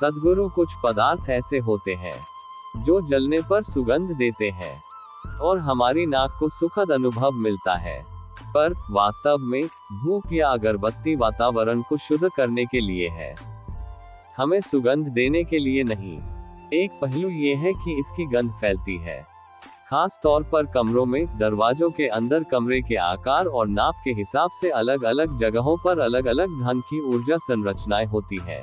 सद्गुरु, कुछ पदार्थ ऐसे होते हैं जो जलने पर सुगंध देते हैं और हमारी नाक को सुखद अनुभव मिलता है, पर वास्तव में धूप या अगरबत्ती वातावरण को शुद्ध करने के लिए है, हमें सुगंध देने के लिए नहीं। एक पहलू ये है कि इसकी गंध फैलती है, खास तौर पर कमरों में। दरवाजों के अंदर कमरे के आकार और नाप के हिसाब से अलग अलग जगहों पर अलग अलग ढंग की ऊर्जा संरचनाएं होती है,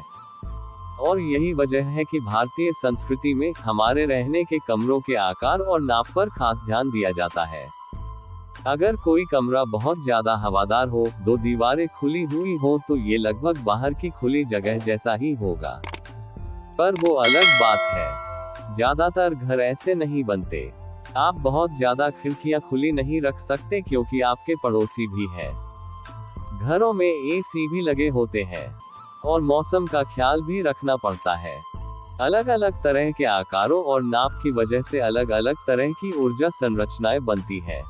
और यही वजह है कि भारतीय संस्कृति में हमारे रहने के कमरों के आकार और नाप पर खास ध्यान दिया जाता है। अगर कोई कमरा बहुत ज्यादा हवादार हो, दो दीवारें खुली हुई हो, तो ये लगभग बाहर की खुली जगह जैसा ही होगा, पर वो अलग बात है। ज्यादातर घर ऐसे नहीं बनते। आप बहुत ज्यादा खिड़कियां खुली नहीं रख सकते क्योंकि आपके पड़ोसी भी हैं। घरों में एसी भी लगे होते हैं और मौसम का ख्याल भी रखना पड़ता है। अलग अलग तरह के आकारों और नाप की वजह से अलग अलग तरह की ऊर्जा संरचनाएं बनती है।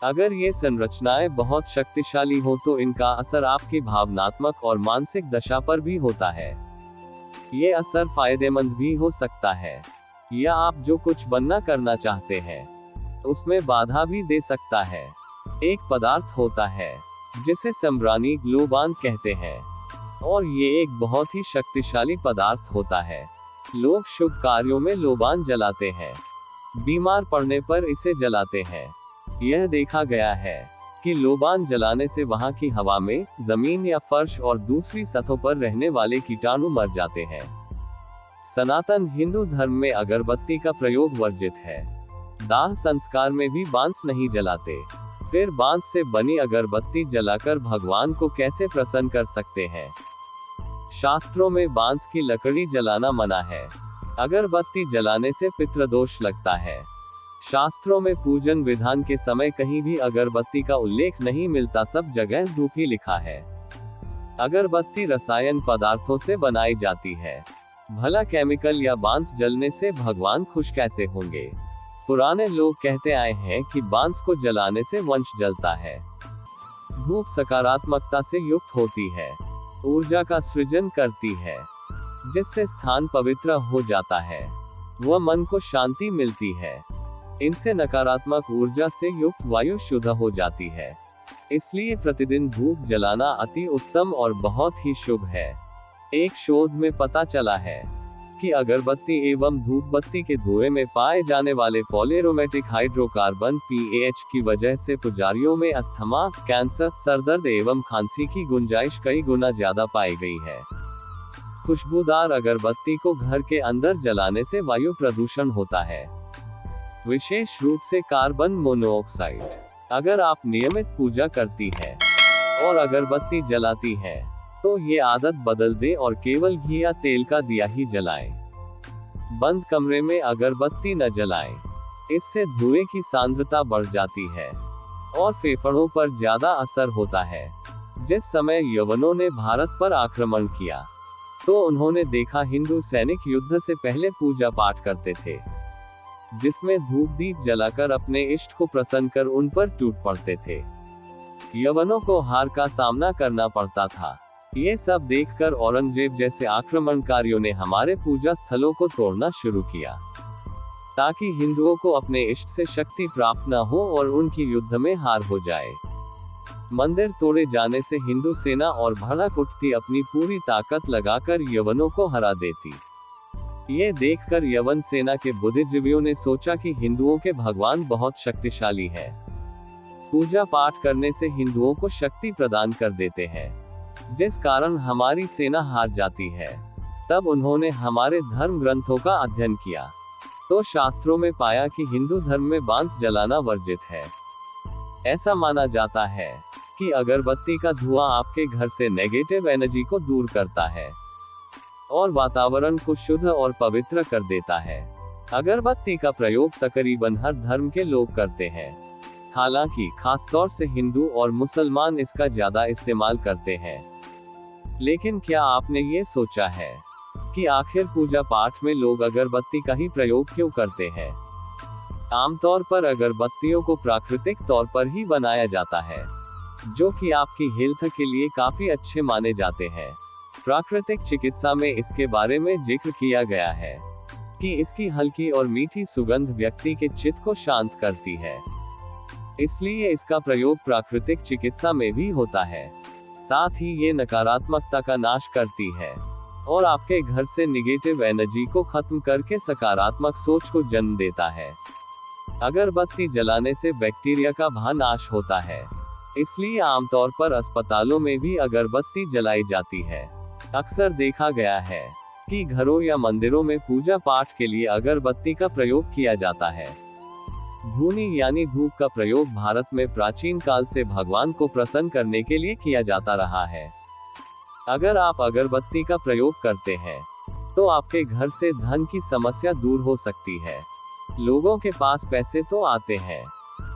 अगर ये संरचनाएं बहुत शक्तिशाली हो तो इनका असर आपकी भावनात्मक और मानसिक दशा पर भी होता है। ये असर फायदेमंद भी हो सकता है, या आप जो कुछ बनना करना चाहते हैं उसमें बाधा भी दे सकता है। एक पदार्थ होता है जिसे सम्रानी लोबान कहते हैं, और ये एक बहुत ही शक्तिशाली पदार्थ होता है। लोग शुभ कार्यों में लोबान जलाते हैं, बीमार पड़ने पर इसे जलाते हैं। यह देखा गया है कि लोबान जलाने से वहां की हवा में, जमीन या फर्श और दूसरी सतहों पर रहने वाले कीटाणु मर जाते हैं। सनातन हिंदू धर्म में अगरबत्ती का प्रयोग वर्जित है। दाह संस्कार में भी बांस नहीं जलाते। फिर बांस से बनी अगरबत्ती जलाकर भगवान को कैसे प्रसन्न कर सकते हैं? शास्त्रों में बांस की लकड़ी जलाना मना है। अगरबत्ती जलाने से पितृदोष लगता है। शास्त्रों में पूजन विधान के समय कहीं भी अगरबत्ती का उल्लेख नहीं मिलता, सब जगह धूप ही लिखा है। अगरबत्ती रसायन पदार्थों से बनाई जाती है, भला केमिकल या बांस जलने से भगवान खुश कैसे होंगे? पुराने लोग कहते आए हैं कि बांस को जलाने से वंश जलता है। धूप सकारात्मकता से युक्त होती है, ऊर्जा का सृजन करती है, जिससे स्थान पवित्र हो जाता है, वह मन को शांति मिलती है। इनसे नकारात्मक ऊर्जा से युक्त वायु शुद्ध हो जाती है। इसलिए प्रतिदिन धूप जलाना अति उत्तम और बहुत ही शुभ है। एक शोध में पता चला है कि अगरबत्ती एवं धूप बत्ती के धुएं में पाए जाने वाले पॉलीरोमेटिक हाइड्रोकार्बन (PAH) की वजह से पुजारियों में अस्थमा, कैंसर, सरदर्द एवं खांसी की गुंजाइश कई गुना ज्यादा पाई गई है। खुशबूदार अगरबत्ती को घर के अंदर जलाने से वायु प्रदूषण होता है, विशेष रूप से कार्बन मोनोऑक्साइड। अगर आप नियमित पूजा करती हैं और अगरबत्ती जलाती हैं, तो ये आदत बदल दें और केवल घी या तेल का दिया ही जलाएं। बंद कमरे में अगरबत्ती न जलाएं, इससे धुएं की सांद्रता बढ़ जाती है और फेफड़ों पर ज्यादा असर होता है। जिस समय यवनों ने भारत पर आक्रमण किया, तो उन्होंने देखा हिंदू सैनिक युद्ध से पहले पूजा पाठ करते थे, जिसमें धूप दीप जलाकर अपने इष्ट को प्रसन्न कर उन पर टूट पड़ते थे। यवनों को हार का सामना करना पड़ता था। ये सब देखकर औरंगजेब जैसे आक्रमणकारियों ने हमारे पूजा स्थलों को तोड़ना शुरू किया, ताकि हिंदुओं को अपने इष्ट से शक्ति प्राप्त न हो और उनकी युद्ध में हार हो जाए। मंदिर तोड़े जाने से हिंदू सेना और भड़क उठती अपनी पूरी ताकत लगाकर यवनों को हरा देती। ये देखकर यवन सेना के बुद्धिजीवियों ने सोचा कि हिंदुओं के भगवान बहुत शक्तिशाली है, पूजा पाठ करने से हिंदुओं को शक्ति प्रदान कर देते हैं, जिस कारण हमारी सेना हार जाती है। तब उन्होंने हमारे धर्म ग्रंथों का अध्ययन किया, तो शास्त्रों में पाया कि हिंदू धर्म में बांस जलाना वर्जित है। ऐसा माना जाता है कि अगरबत्ती का धुआं आपके घर से नेगेटिव एनर्जी को दूर करता है और वातावरण को शुद्ध और पवित्र कर देता है। अगरबत्ती का प्रयोग तकरीबन हर धर्म के लोग करते हैं, हालांकि खासतौर से हिंदू और मुसलमान इसका ज्यादा इस्तेमाल करते हैं। लेकिन क्या आपने ये सोचा है कि आखिर पूजा पाठ में लोग अगरबत्ती का ही प्रयोग क्यों करते हैं? आमतौर पर अगरबत्तियों को प्राकृतिक तौर पर ही बनाया जाता है, जो कि आपकी हेल्थ के लिए काफी अच्छे माने जाते हैं। प्राकृतिक चिकित्सा में इसके बारे में जिक्र किया गया है कि इसकी हल्की और मीठी सुगंध व्यक्ति के चित्त को शांत करती है, इसलिए इसका प्रयोग प्राकृतिक चिकित्सा में भी होता है। साथ ही ये नकारात्मकता का नाश करती है और आपके घर से निगेटिव एनर्जी को खत्म करके सकारात्मक सोच को जन्म देता है। अगरबत्ती जलाने से बैक्टीरिया का नाश होता है, इसलिए आमतौर पर अस्पतालों में भी अगरबत्ती जलाई जाती है। अक्सर देखा गया है कि घरों या मंदिरों में पूजा पाठ के लिए अगरबत्ती का प्रयोग किया जाता है। धूनी यानी धूप का प्रयोग भारत में प्राचीन काल से भगवान को प्रसन्न करने के लिए किया जाता रहा है। अगर आप अगरबत्ती का प्रयोग करते हैं तो आपके घर से धन की समस्या दूर हो सकती है। लोगों के पास पैसे तो आते हैं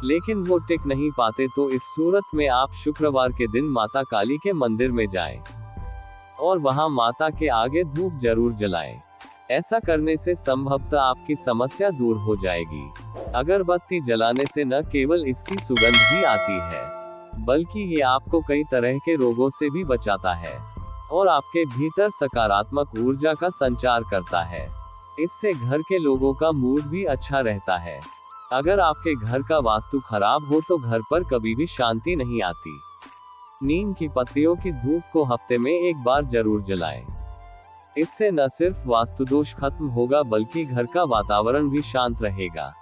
लेकिन वो टिक नहीं पाते, तो इस सूरत में आप शुक्रवार के दिन माता काली के मंदिर में जाएं और वहां माता के आगे धूप जरूर जलाएं। ऐसा करने से संभवतः आपकी समस्या दूर हो जाएगी। अगरबत्ती जलाने से न केवल इसकी सुगंध ही आती है, बल्कि ये आपको कई तरह के रोगों से भी बचाता है और आपके भीतर सकारात्मक ऊर्जा का संचार करता है। इससे घर के लोगों का मूड भी अच्छा रहता है। अगर आपके घर का वास्तु खराब हो तो घर पर कभी भी शांति नहीं आती। नीम की पत्तियों की धूप को हफ्ते में एक बार जरूर जलाएं। इससे न सिर्फ वास्तु दोष खत्म होगा बल्कि घर का वातावरण भी शांत रहेगा।